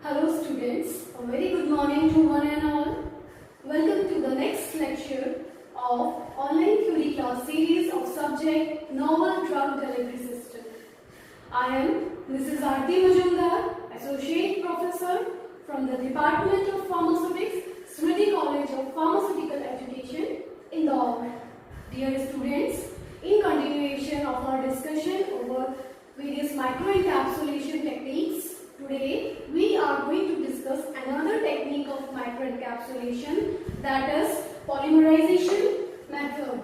Hello students, a very good morning to one and all. Welcome to the next lecture of online theory class series of subject Novel Drug Delivery System. I am Mrs. Aarti Majumdar, Associate Professor from the Department of Pharmaceutics, Smriti College of Pharmaceutical Education, Indore. Dear students, in continuation of our discussion over various microencapsulation techniques, today we are going to discuss another technique of microencapsulation, that is polymerization method.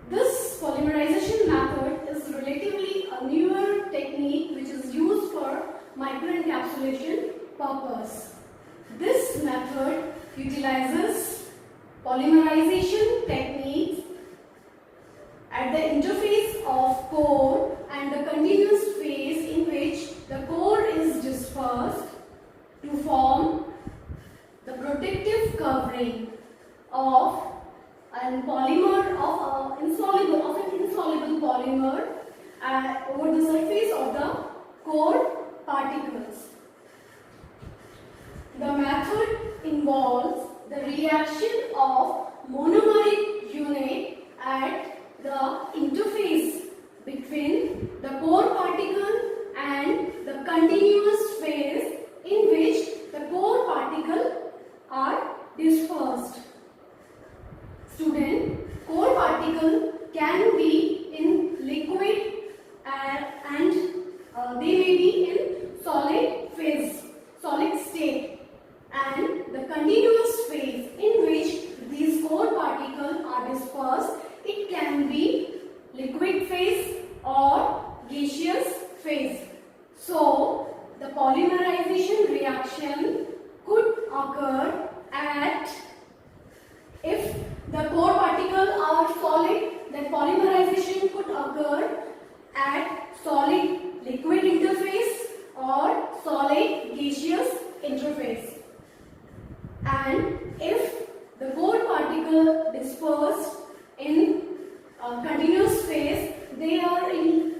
This polymerization method is relatively a newer technique which is used for microencapsulation purpose. This method utilizes polymerization techniques at the interface of core and the continuous phase in which the core is dispersed to form the protective covering of an polymer of an insoluble polymer over the surface of the core particles. The method involves the reaction of monomeric unit at the interface between the core particle and the continuous phase in which the core particle are dispersed. Student, core particle can be in liquid and they may be in solid phase, solid state, and the continuous phase in which these core particles are dispersed, it can be liquid phase or gaseous phase. So, the polymerization reaction could occur at, if the core particles are solid, then polymerization could occur at solid liquid interface or solid gaseous interface. And if the core particle dispersed in continuous phase, they are in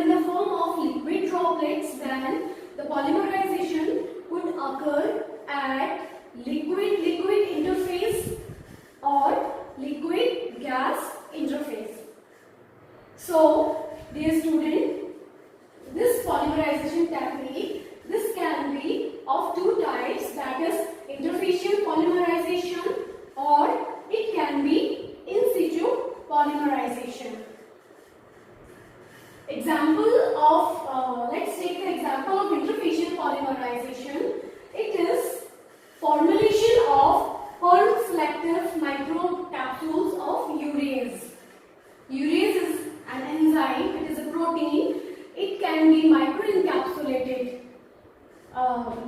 the form of liquid droplets, then the polymerization could occur at liquid-liquid interface or liquid gas interface. So, dear student, this polymerization technique, this can be of two types, that is interfacial polymerization or it can be in situ polymerization. Example of, let's take the example of interfacial polymerization. It is formulation of perl selective microcapsules of urease. Urease is an enzyme, it is a protein. It can be microencapsulated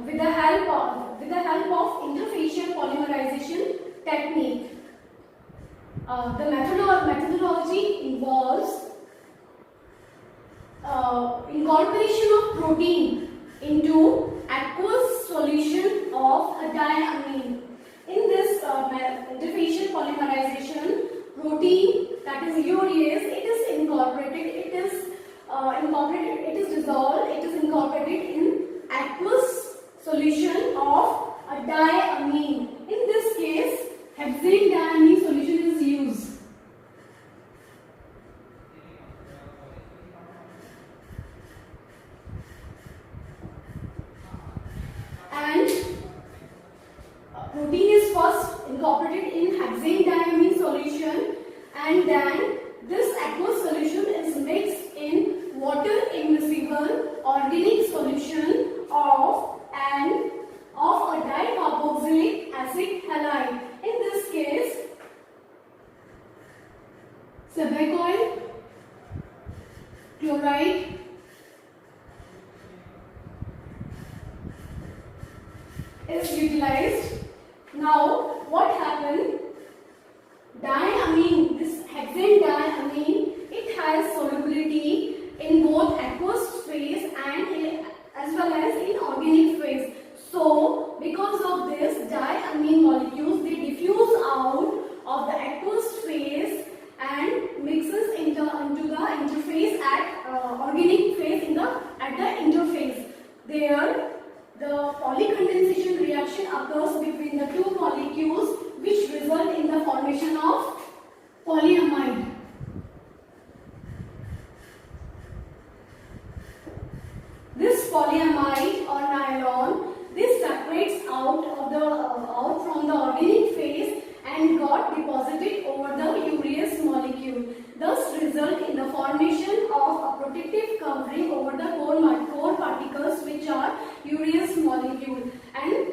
with the help of interfacial polymerization technique. The methodology involves incorporation of protein into aqueous solution of a diamine. In this interfacial polymerization, protein, that is urease, it is incorporated. It is dissolved. It is incorporated in aqueous solution of a diamine. In this case, hexane diamine solution is used. And protein is first incorporated in hexane diamine solution, and then this aqueous solution is mixed in water immiscible organic solution of a dicarboxylic acid halide. In this case, sebacoil chloride is utilized. Now, what happened? Diamine, this hexane diamine, it has solubility in both aqueous phase and as well as in organic phase. So, because of this, diamine molecules, they diffuse out of the aqueous phase and mixes into the interface at organic phase at the interface. There, the polycondensation reaction occurs between the two molecules which result in the formation of polyamide. This polyamide or nylon, this separates out from the organic phase and got deposited over the urease molecule, thus result in the formation of a protective covering over the core particles which are urease molecule, and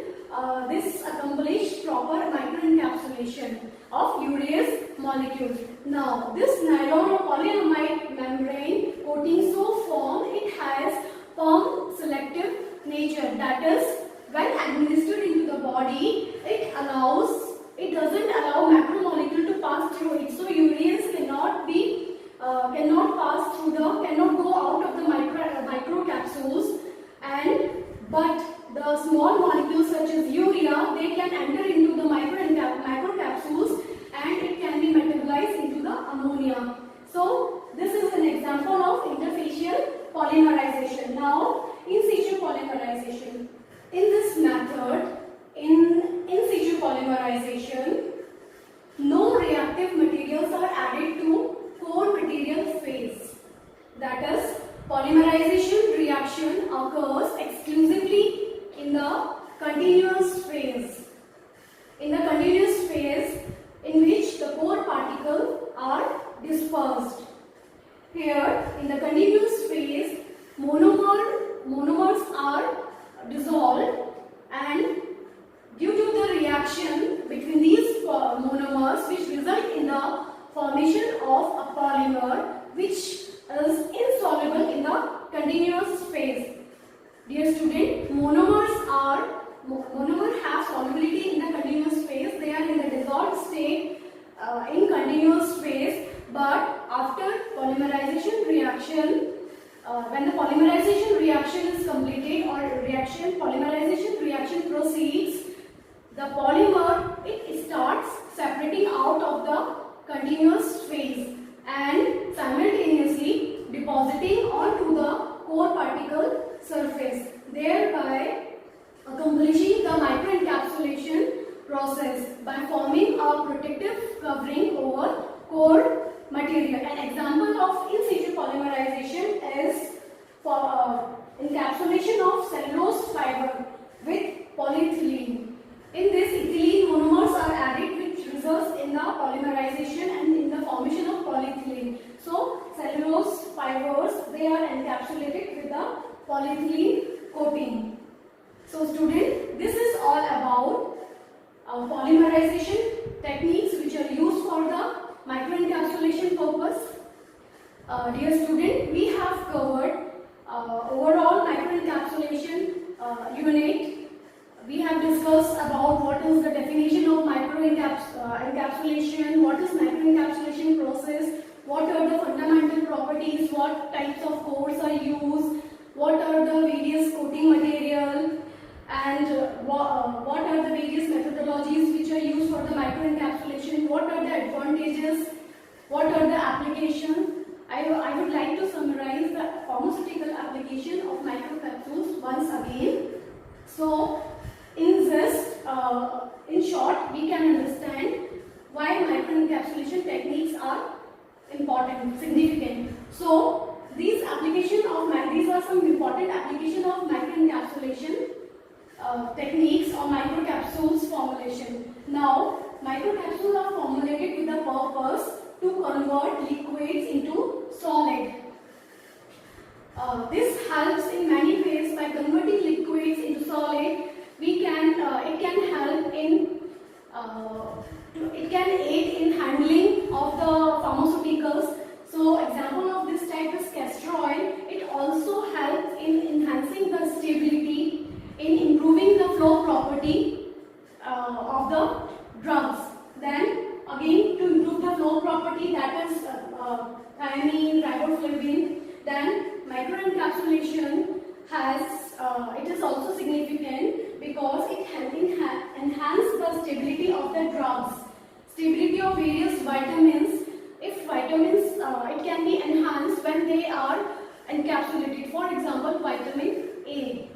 this accomplished proper microencapsulation of urease molecule. Now, this nylon or polyamide membrane coating so formed, it has firm selective nature, that is, when administered into the body, it doesn't allow macromolecule to pass through it. So urease cannot go out of the microcapsules, but the small molecules such as urea, they can enter into the microcapsules and it can be metabolized into the ammonia. So this is an example of interfacial polymerization. Now, in situ polymerization. In this method, in situ polymerization, no reactive materials are added to core material phase. That is, polymerization reaction occurs exclusively in the continuous phase. In the continuous phase in which the core particles are dispersed. Here, in the continuous phase, monomers are dissolved, and due to the reaction between these monomers, which result in the formation of a polymer which is insoluble in the continuous phase. Dear student, monomers have solubility in the continuous phase. They are in the dissolved state in continuous phase, but after polymerization reaction, when the polymerization reaction is completed or polymerization reaction proceeds, the polymer, it starts separating out of the continuous phase and simultaneously depositing onto the core particle surface, thereby accomplishing the microencapsulation process by forming a protective covering over core material. An example of in situ polymerization is for encapsulation of cellulose fiber with polyethylene. In this, ethylene monomers are added, which results in the polymerization and in the formation of polyethylene. So, cellulose fibers, they are encapsulated with the polyethylene coating. So, student, this is all about polymerization techniques which are used for the microencapsulation purpose. Dear student, we have covered overall microencapsulation unit. We have discussed about what is the definition of microencapsulation, what is microencapsulation process, what are the fundamental properties, what types of cores are used, what are the various coating material, and what are the various methodologies which are used for the microencapsulation, what are the advantages, what are the applications. I would like to summarize the pharmaceutical application of microcapsules once again. So, in this, in short, we can understand why microencapsulation techniques are important, significant. So, these are some important application of microencapsulation techniques or microcapsules formulation. Now, microcapsules are formulated with the purpose to convert liquids into solid. This helps in many ways. By converting liquids into solid, it can aid in handling of the pharmaceuticals. So, example of this type is castor oil. It also helps in enhancing the stability, in improving the flow property of the drugs. Then again, to improve the flow property, that is thiamine, riboflavin. Then microencapsulation it is also significant because it can enhance the stability of the drugs, stability of various vitamins. If vitamins, it can be enhanced when they are encapsulated. For example, vitamin A.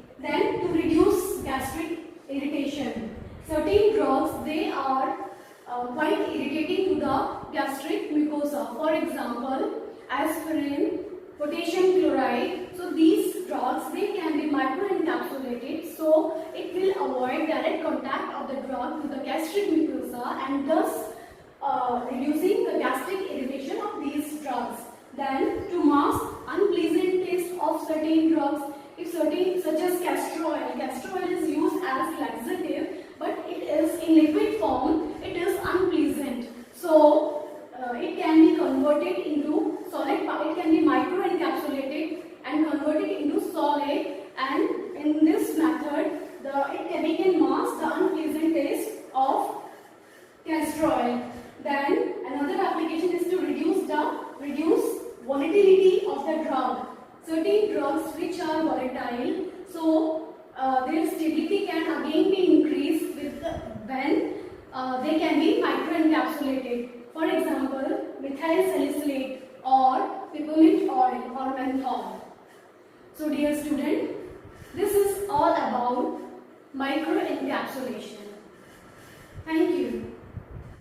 certain such as castor oil. Castor oil is used as laxative, but it is in liquid form. It is unpleasant. So it can be converted into solid. It can be microencapsulated and converted into solid. And in this method, we can mask the unpleasant taste of castor oil. Then another application is to reduce volatility of the drug. Certain drugs which are volatile, so their stability can again be increased when they can be microencapsulated. For example, methyl salicylate or peppermint oil or menthol. So dear student, this is all about microencapsulation. Thank you.